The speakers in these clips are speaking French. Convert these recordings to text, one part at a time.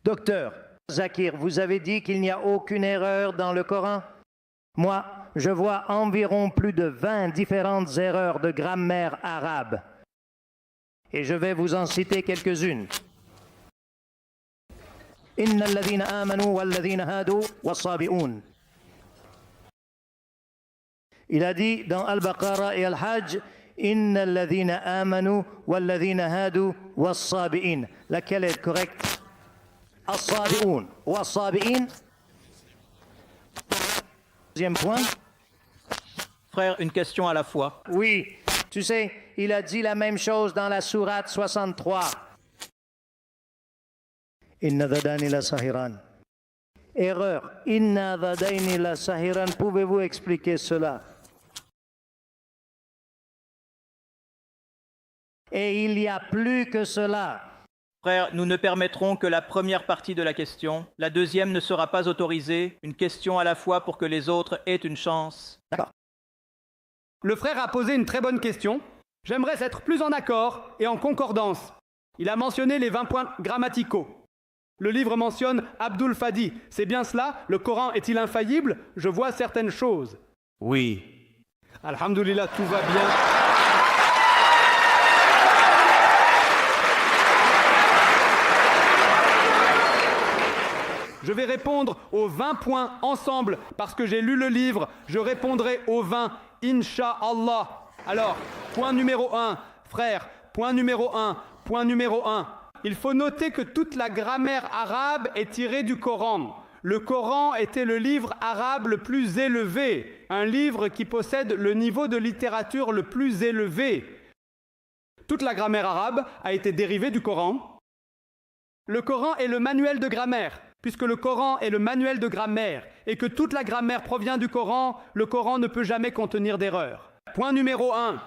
Docteur Zakir, vous avez dit qu'il n'y a aucune erreur dans le Coran. Moi, je vois environ plus de 20 différentes erreurs de grammaire arabe. Et je vais vous en citer quelques-unes. Inna alladhina amanu walladhina hadu was-sabi'un. Il a dit dans Al-Baqarah et Al-Hajj, Inna alladhina amanu walladhina hadu was-sabi'in. Laquelle est correcte? As-sabi'un. Was-sabi'in. Deuxième point. Frère, une question à la fois. Oui, tu sais, il a dit la même chose dans la sourate 63. Inna dhadaini la sahiran. Erreur. Inna dhadaini la sahiran. Pouvez-vous expliquer cela? Et il y a plus que cela. Frère, nous ne permettrons que la première partie de la question. La deuxième ne sera pas autorisée. Une question à la fois pour que les autres aient une chance. D'accord. Le frère a posé une très bonne question. J'aimerais être plus en accord et en concordance. Il a mentionné les 20 points grammaticaux. Le livre mentionne Abdul Fadi. C'est bien cela? Le Coran est-il infaillible? Je vois certaines choses. Oui. Alhamdulillah, tout va bien. Je vais répondre aux 20 points ensemble parce que j'ai lu le livre. Je répondrai aux 20, Inch'Allah. Alors, point numéro 1, frère, point numéro 1. Il faut noter que toute la grammaire arabe est tirée du Coran. Le Coran était le livre arabe le plus élevé, un livre qui possède le niveau de littérature le plus élevé. Toute la grammaire arabe a été dérivée du Coran. Le Coran est le manuel de grammaire. Puisque le Coran est le manuel de grammaire et que toute la grammaire provient du Coran, le Coran ne peut jamais contenir d'erreur. Point numéro 1.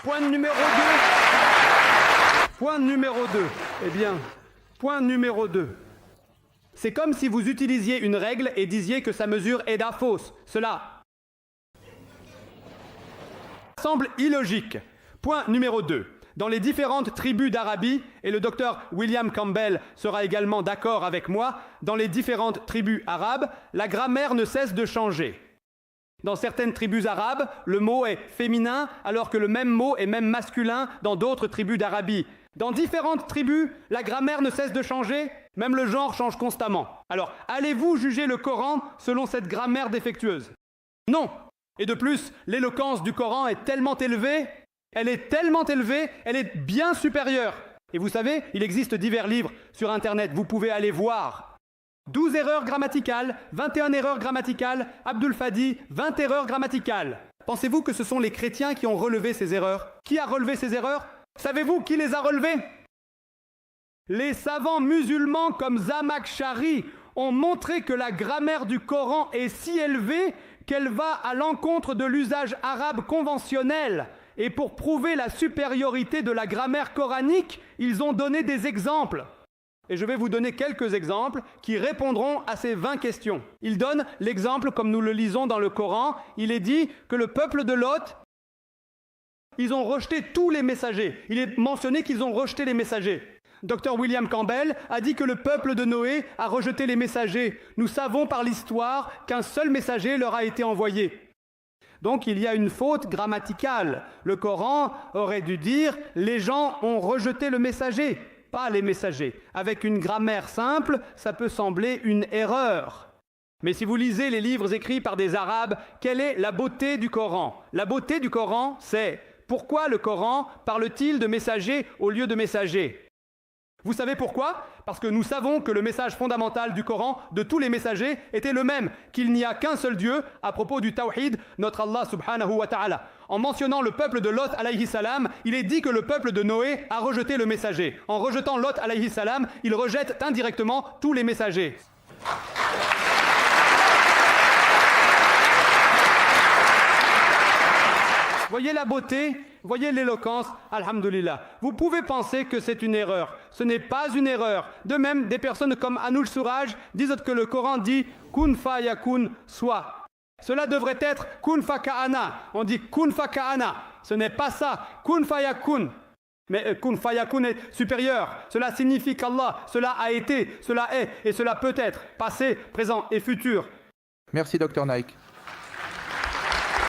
Point numéro 2. Point numéro 2. Eh bien, point numéro 2. C'est comme si vous utilisiez une règle et disiez que sa mesure est fausse. Cela semble illogique. Point numéro 2. Dans les différentes tribus d'Arabie, et le docteur William Campbell sera également d'accord avec moi, dans les différentes tribus arabes, la grammaire ne cesse de changer. Dans certaines tribus arabes, le mot est féminin, alors que le même mot est même masculin dans d'autres tribus d'Arabie. Dans différentes tribus, la grammaire ne cesse de changer, même le genre change constamment. Alors, allez-vous juger le Coran selon cette grammaire défectueuse? Non. Et de plus, l'éloquence du Coran est tellement élevée, elle est bien supérieure. Et vous savez, il existe divers livres sur Internet, vous pouvez aller voir. 12 erreurs grammaticales, 21 erreurs grammaticales, Abdul Fadi, 20 erreurs grammaticales. Pensez-vous que ce sont les chrétiens qui ont relevé ces erreurs? Qui a relevé ces erreurs? Savez-vous qui les a relevées? Les savants musulmans comme Zamakhshari ont montré que la grammaire du Coran est si élevée qu'elle va à l'encontre de l'usage arabe conventionnel. Et pour prouver la supériorité de la grammaire coranique, ils ont donné des exemples. Et je vais vous donner quelques exemples qui répondront à ces 20 questions. Ils donnent l'exemple, comme nous le lisons dans le Coran, il est dit que le peuple de Lot, ils ont rejeté tous les messagers. Il est mentionné qu'ils ont rejeté les messagers. Dr William Campbell a dit que le peuple de Noé a rejeté les messagers. Nous savons par l'histoire qu'un seul messager leur a été envoyé. Donc il y a une faute grammaticale. Le Coran aurait dû dire « les gens ont rejeté le messager », pas les messagers. Avec une grammaire simple, ça peut sembler une erreur. Mais si vous lisez les livres écrits par des Arabes, quelle est la beauté du Coran? La beauté du Coran, c'est pourquoi le Coran parle-t-il de messager au lieu de messager? Vous savez pourquoi? Parce que nous savons que le message fondamental du Coran, de tous les messagers, était le même, qu'il n'y a qu'un seul Dieu à propos du Tawhid, notre Allah subhanahu wa ta'ala. En mentionnant le peuple de Lot alayhi salam, il est dit que le peuple de Noé a rejeté le messager. En rejetant Lot alayhi salam, il rejette indirectement tous les messagers. Voyez la beauté, voyez l'éloquence, alhamdulillah. Vous pouvez penser que c'est une erreur. Ce n'est pas une erreur. De même, des personnes comme Anouch Suraj disent que le Coran dit « kun fa yakun soit ». Cela devrait être « kun fa ka'ana ». On dit « kun fa ka'ana ». Ce n'est pas ça. « Kun fa yakun ». Mais kun fayakun est supérieur. Cela signifie qu'Allah, cela a été, cela est et cela peut être, passé, présent et futur. Merci, Dr Nike.